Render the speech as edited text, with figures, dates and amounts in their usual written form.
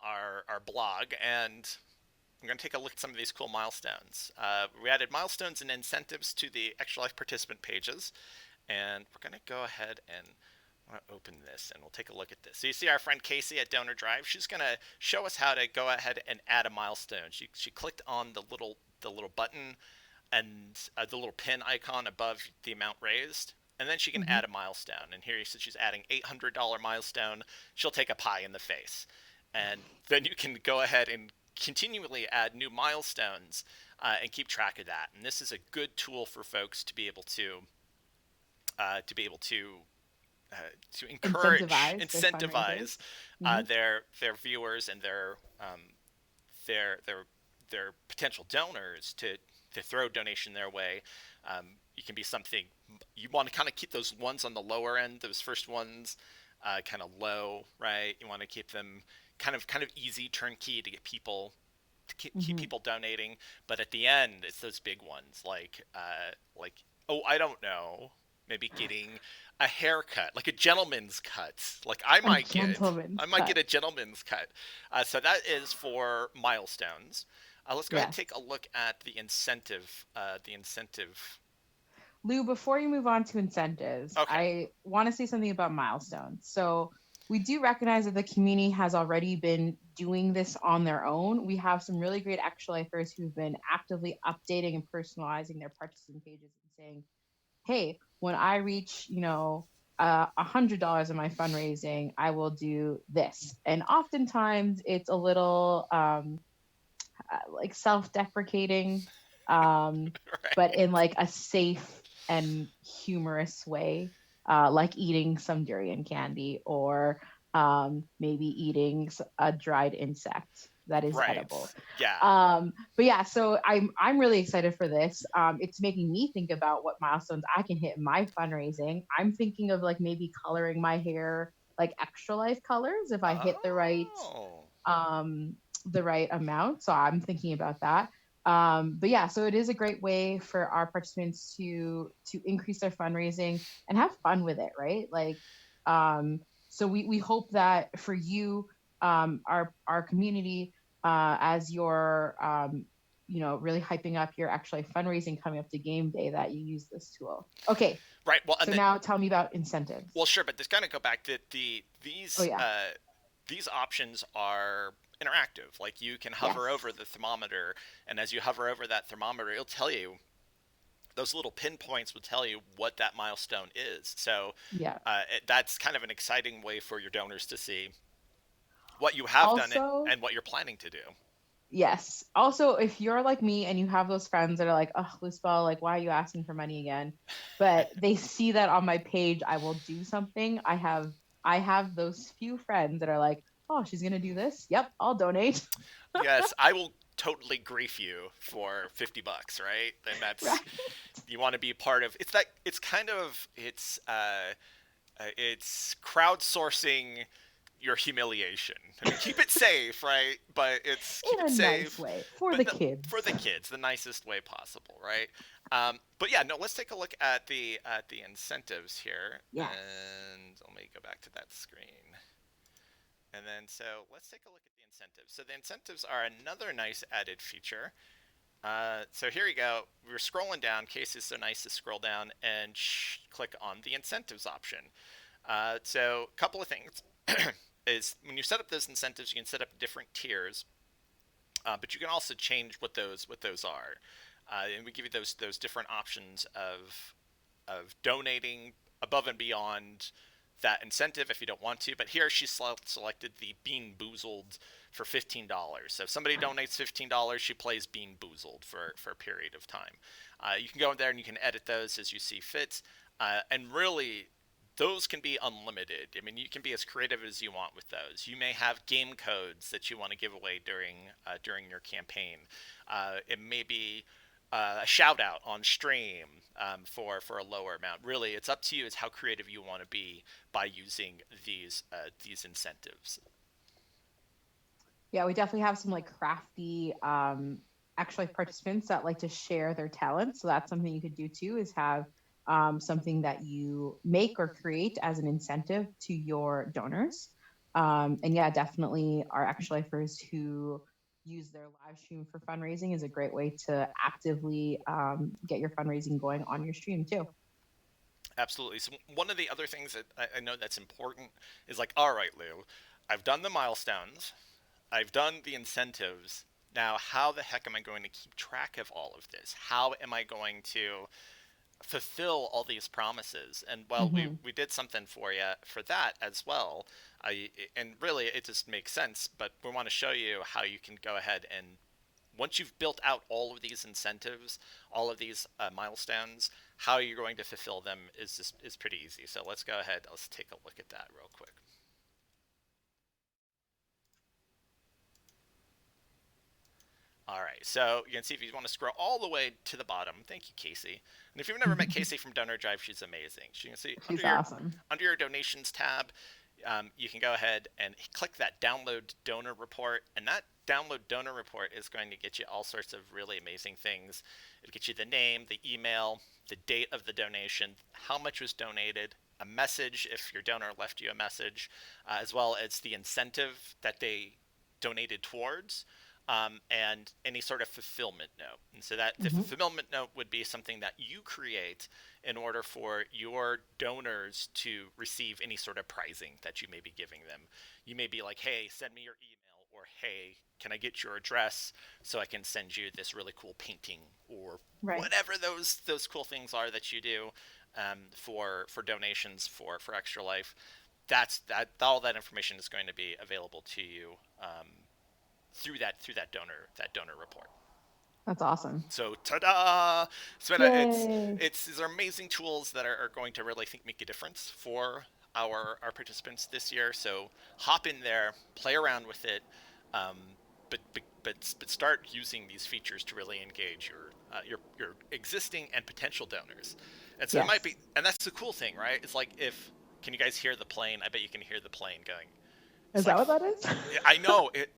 our blog, and I'm going to take a look at some of these cool milestones. We added milestones and incentives to the Extra Life participant pages, and we're going to go ahead and I want to open this and we'll take a look at this. So you see our friend Casey at Donor Drive. She's going to show us how to go ahead and add a milestone. She clicked on the little button and the little pin icon above the amount raised, and then she can Hmm. add a milestone. And here you said she's adding $800 milestone. She'll take a pie in the face, and then you can go ahead and continually add new milestones and keep track of that. And this is a good tool for folks to be able to uh, to be able to uh, encourage, Incentivize their incentivize fundraisers. Hmm. their viewers and their their their potential donors to throw a donation their way. You can be something you want to kind of keep those ones on the lower end, those first ones, kind of low, right? You want to keep them kind of easy, turnkey to get people keep Hmm. people donating. But at the end, it's those big ones like oh, I don't know, maybe getting a haircut, like a gentleman's cut, like A gentleman's I might get cut. a gentleman's cut. So that is for milestones. Let's go ahead and Yes. take a look at the incentive. The incentive. Lou, before you move on to incentives, Okay. I want to say something about milestones. So, we do recognize that the community has already been doing this on their own. We have some really great extra lifers who've been actively updating and personalizing their participant pages and saying, hey, when I reach, $100 in my fundraising, I will do this. And oftentimes it's a little like self-deprecating, um, but Right. in like a safe and humorous way, like eating some durian candy or maybe eating a dried insect that is Right. edible. Yeah. But yeah, so I'm really excited for this. It's making me think about what milestones I can hit in my fundraising. I'm thinking of like maybe coloring my hair like extra life colors if I hit Oh. um, the right amount. So I'm thinking about that. But yeah, so it is a great way for our participants to increase their fundraising and have fun with it, right? Like, so we hope that for you, our community, as you're really hyping up your actually fundraising coming up to game day, that you use this tool. Okay, Right. Well, and so then now tell me about incentives. well, sure, but this kind of go back to Oh yeah, these options are interactive. Like you can hover yes, over the thermometer, and as you hover over that thermometer, it'll tell you those little pinpoints will tell you what that milestone is. So yeah. that's kind of an exciting way for your donors to see what you have done Also, and what you're planning to do. yes. Also, if you're like me and you have those friends that are like, oh, Lucibelle, like, why are you asking for money again? But they see that on my page, I will do something. I have those few friends that are like, oh, she's gonna do this. Yep, I'll donate. Yes, I will totally grief you for $50, right? And Right. that's you want to be part of. It's that it's crowdsourcing your humiliation. I mean, keep it safe, right? But it's keep In it a nice safe, way for but the no, for kids. the kids, the nicest way possible, right? But yeah, no. Let's take a look at the incentives here, Yes. and let me go back to that screen. And then so let's take a look at the incentives. So the incentives are another nice added feature. So here you go. We're scrolling down. Case is so nice to scroll down and click on the incentives option. So a couple of things is when you set up those incentives, you can set up different tiers, but you can also change what those are. And we give you those different options of donating above and beyond that incentive if you don't want to. But here she selected the Bean Boozled for $15. So if somebody donates $15, she plays Bean Boozled for a period of time. You can go in there and you can edit those as you see fit. And really, those can be unlimited. I mean, you can be as creative as you want with those. You may have game codes that you want to give away during your campaign. It may be a shout out on stream for a lower amount. Really, it's up to you as how creative you want to be by using these incentives. Yeah, we definitely have some like crafty actually participants that like to share their talents. So that's something you could do too, is have something that you make or create as an incentive to your donors. And yeah, definitely our extra lifers who use their live stream for fundraising is a great way to actively get your fundraising going on your stream too. Absolutely. So one of the other things that I know that's important is like, all right, Lou, I've done the milestones, I've done the incentives. Now, how the heck am I going to keep track of all of this? How am I going to fulfill all these promises? And well, we, Hmm. we did something for you for that as well. And really, it just makes sense, but we want to show you how you can go ahead and once you've built out all of these incentives, all of these milestones, how you're going to fulfill them is pretty easy. So let's go ahead. Let's take a look at that real quick. All right, so you can see if you want to scroll all the way to the bottom. Thank you, Casey. And if you've never met Casey from Donor Drive, she's amazing. So you can see She's awesome. under your donations tab, you can go ahead and click that download donor report, and that download donor report is going to get you all sorts of really amazing things. It'll get you the name, the email, the date of the donation, how much was donated, a message if your donor left you a message, as well as the incentive that they donated towards, and any sort of fulfillment note. And so that the Hmm. fulfillment note would be something that you create in order for your donors to receive any sort of prizing that you may be giving them. You may be like, hey, send me your email, or hey, can I get your address so I can send you this really cool painting, or Right. whatever those cool things are that you do, for donations for Extra Life. That all that information is going to be available to you, through that donor report. That's awesome. So ta-da! So Yay. these are amazing tools that are going to really, I think, make a difference for our participants this year. So hop in there, play around with it, um, but start using these features to really engage your existing and potential donors. And so it might Yes. be, and that's the cool thing, right? It's like, if can you guys hear the plane? I bet you can hear the plane going. It's Is like, that what that is? I know it.